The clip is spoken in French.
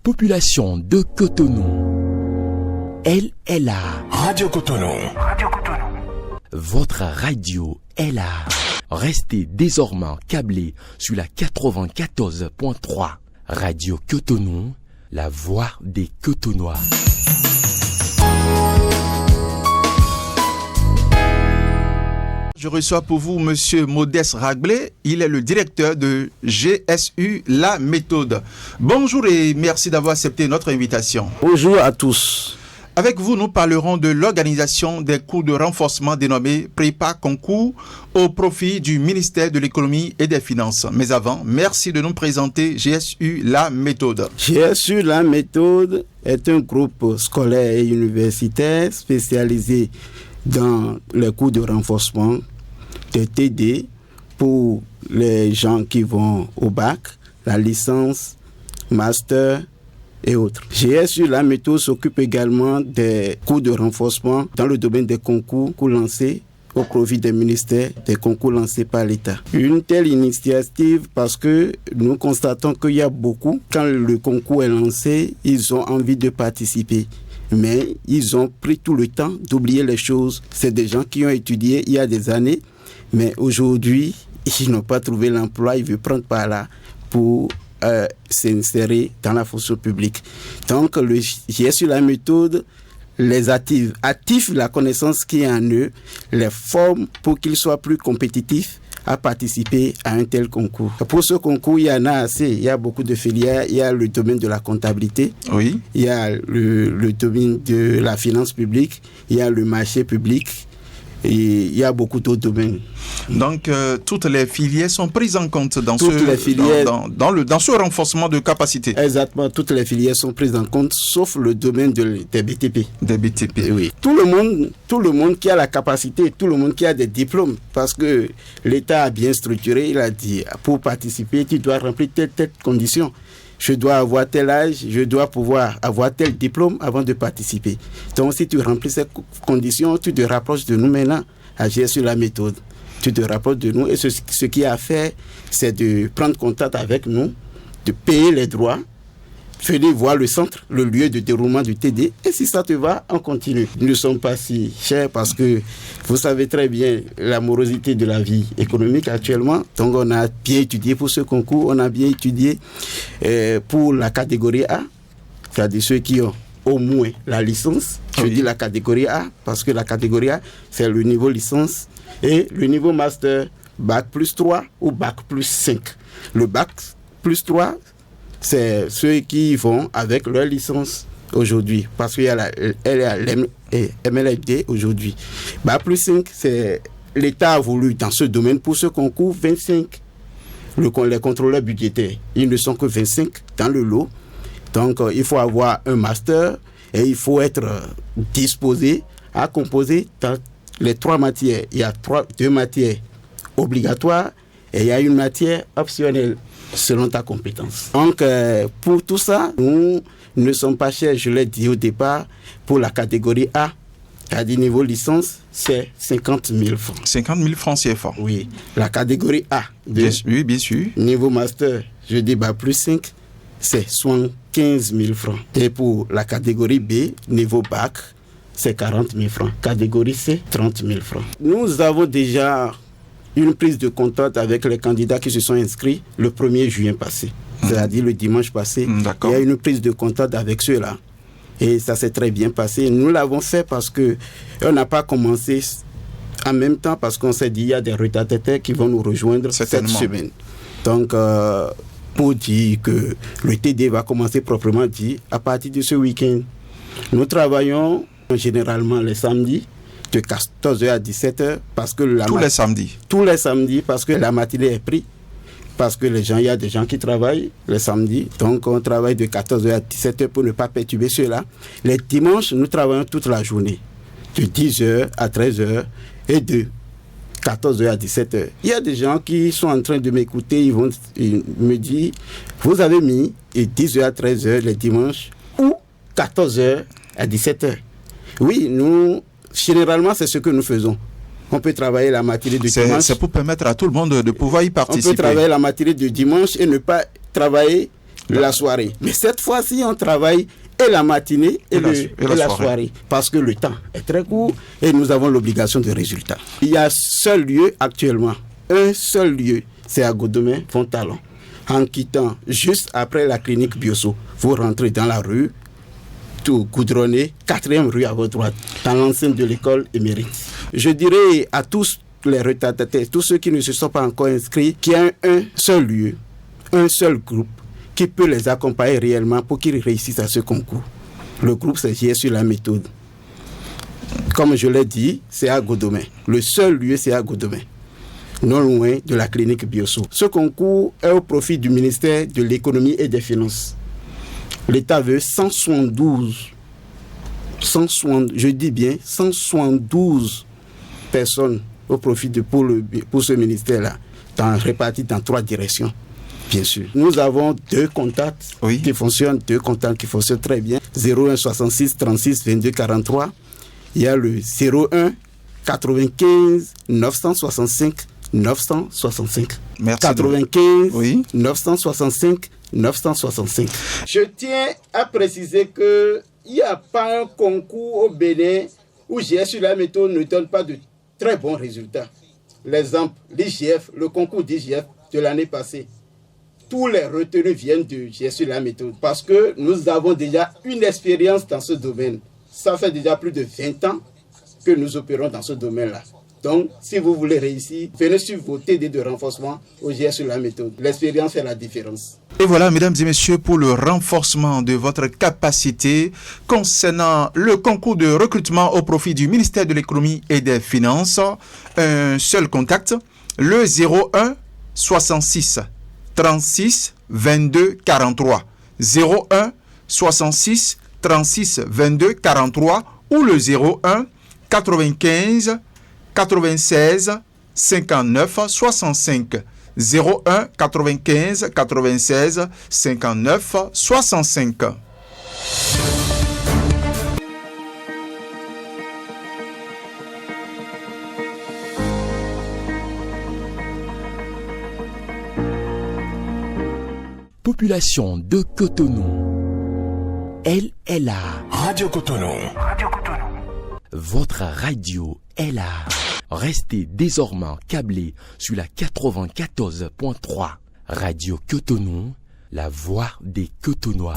population de Cotonou, elle est là. Radio Cotonou. Votre radio est là. Restez désormais câblés sur la 94.3. Radio Cotonou, la voix des Cotonois. Je reçois pour vous Monsieur Modeste Ragblé. Il est le directeur de GSU La Méthode. Bonjour et merci d'avoir accepté notre invitation. Bonjour à tous. Avec vous, nous parlerons de l'organisation des cours de renforcement dénommés Prépa Concours au profit du ministère de l'Économie et des Finances. Mais avant, merci de nous présenter GSU La Méthode. GSU La Méthode est un groupe scolaire et universitaire spécialisé dans les cours de renforcement de TD pour les gens qui vont au bac, la licence, master et autres. GSU La Méthode s'occupe également des cours de renforcement dans le domaine des concours lancés au profit des ministères, des concours lancés par l'État. Une telle initiative parce que nous constatons qu'il y a beaucoup, quand le concours est lancé, ils ont envie de participer. Mais ils ont pris tout le temps d'oublier les choses. C'est des gens qui ont étudié il y a des années, mais aujourd'hui, ils n'ont pas trouvé l'emploi, ils veulent prendre par là pour s'insérer dans la fonction publique. Donc, le GSU La Méthode les active la connaissance qui est en eux, les forme pour qu'ils soient plus compétitifs à participer à un tel concours. Pour ce concours, il y en a assez. Il y a beaucoup de filières. Il y a le domaine de la comptabilité. Oui. Il y a le domaine de la finance publique. Il y a le marché public. Et il y a beaucoup d'autres domaines. Donc, toutes les filières sont prises en compte dans ce renforcement de capacité. Exactement, toutes les filières sont prises en compte, sauf le domaine des BTP. Des BTP. Oui. Tout le monde qui a la capacité, tout le monde qui a des diplômes, parce que l'État a bien structuré, il a dit, pour participer, tu dois remplir telle condition. Je dois avoir tel âge, je dois pouvoir avoir tel diplôme avant de participer. Donc, si tu remplis ces conditions, tu te rapproches de nous maintenant à GSU La Méthode. Tu te rapproches de nous et ce qu'il y a à faire, c'est de prendre contact avec nous, de payer les droits, venir voir le centre, le lieu de déroulement du TD. Et si ça te va, on continue. Nous ne sommes pas si chers parce que vous savez très bien la morosité de la vie économique actuellement. Donc on a bien étudié pour ce concours, on a bien étudié pour la catégorie A, c'est-à-dire ceux qui ont au moins la licence. Je dis la catégorie A parce que la catégorie A, c'est le niveau licence et le niveau master, bac plus 3 ou bac plus 5. Le bac plus 3, c'est ceux qui vont avec leur licence aujourd'hui, parce qu'il y a la LLM et MLFD aujourd'hui. Bac plus 5, c'est l'État a voulu dans ce domaine pour ce concours 25. Les contrôleurs budgétaires, ils ne sont que 25 dans le lot. Donc, il faut avoir un master et il faut être disposé à composer dans les 3 matières. Il y a 2 matières obligatoires et il y a une matière optionnelle selon ta compétence. Donc, pour tout ça, nous ne sommes pas chers, je l'ai dit au départ, pour la catégorie A. À des niveaux licence, c'est 50 000 francs. 50 000 francs CFA. Oui. La catégorie A. Oui, bien sûr. Niveau master, je dis plus 5, c'est 75 000 francs. Et pour la catégorie B, niveau bac, c'est 40 000 francs. Catégorie C, 30 000 francs. Nous avons déjà une prise de contact avec les candidats qui se sont inscrits le 1er juin passé. C'est-à-dire le dimanche passé. D'accord. Il y a une prise de contact avec ceux-là. Et ça s'est très bien passé. Nous l'avons fait parce qu'on n'a pas commencé en même temps parce qu'on s'est dit qu'il y a des retardataires qui vont nous rejoindre cette semaine. Donc, pour dire que le TD va commencer proprement dit à partir de ce week-end. Nous travaillons généralement les samedis de 14h à 17h parce que tous les samedis parce que la matinée est prise. Parce que il y a des gens qui travaillent le samedi. Donc, on travaille de 14h à 17h pour ne pas perturber ceux-là. Les dimanches, nous travaillons toute la journée. De 10h à 13h et de 14h à 17h. Il y a des gens qui sont en train de m'écouter. Ils me disent, vous avez mis 10h à 13h les dimanches ou 14h à 17h. Oui, généralement, c'est ce que nous faisons. On peut travailler la matinée de dimanche. C'est pour permettre à tout le monde de pouvoir y participer. On peut travailler la matinée de dimanche et ne pas travailler la soirée. Mais cette fois-ci, on travaille et la matinée et la soirée. Parce que le temps est très court et nous avons l'obligation de résultat. Il y a un seul lieu actuellement. Un seul lieu. C'est à Godomé, Fontalon. En quittant juste après la clinique Bioso, vous rentrez dans la rue, tout goudronné, 4e rue à votre droite, dans l'enceinte de l'école émérite. Je dirais à tous les retardataires, tous ceux qui ne se sont pas encore inscrits, qu'il y a un seul lieu, un seul groupe qui peut les accompagner réellement pour qu'ils réussissent à ce concours. Le groupe, c'est JSU La Méthode. Comme je l'ai dit, c'est à Godomé. Le seul lieu, c'est à Godomé, non loin de la clinique Bioso. Ce concours est au profit du ministère de l'économie et des finances. L'État veut 172 personnes au profit pour ce ministère-là, répartis dans 3 directions. Bien sûr. Nous avons 2 contacts qui fonctionnent, 2 contacts qui fonctionnent très bien. 01 66 36 22 43. Il y a le 01 95 965 965. Merci 95 965 965. Je tiens à préciser qu'il n'y a pas un concours au Bénin où JSU La Méthode ne donne pas de très bons résultats. L'exemple, l'IGF, le concours d'IGF de l'année passée. Tous les retenus viennent de JSU La Méthode parce que nous avons déjà une expérience dans ce domaine. Ça fait déjà plus de 20 ans que nous opérons dans ce domaine-là. Donc, si vous voulez réussir, venez sur vos TD de renforcement au JSU La Méthode. L'expérience fait la différence. Et voilà, mesdames et messieurs, pour le renforcement de votre capacité concernant le concours de recrutement au profit du ministère de l'économie et des finances, un seul contact, le 01 66 36 22 43. 01 66 36 22 43 ou le 01 95 96 59 65. 01 95 96 59 65. Population de Cotonou, elle est là. Radio Cotonou. Votre radio est là. Restez désormais câblés sur la 94.3. Radio Cotonou, la voix des Cotonois.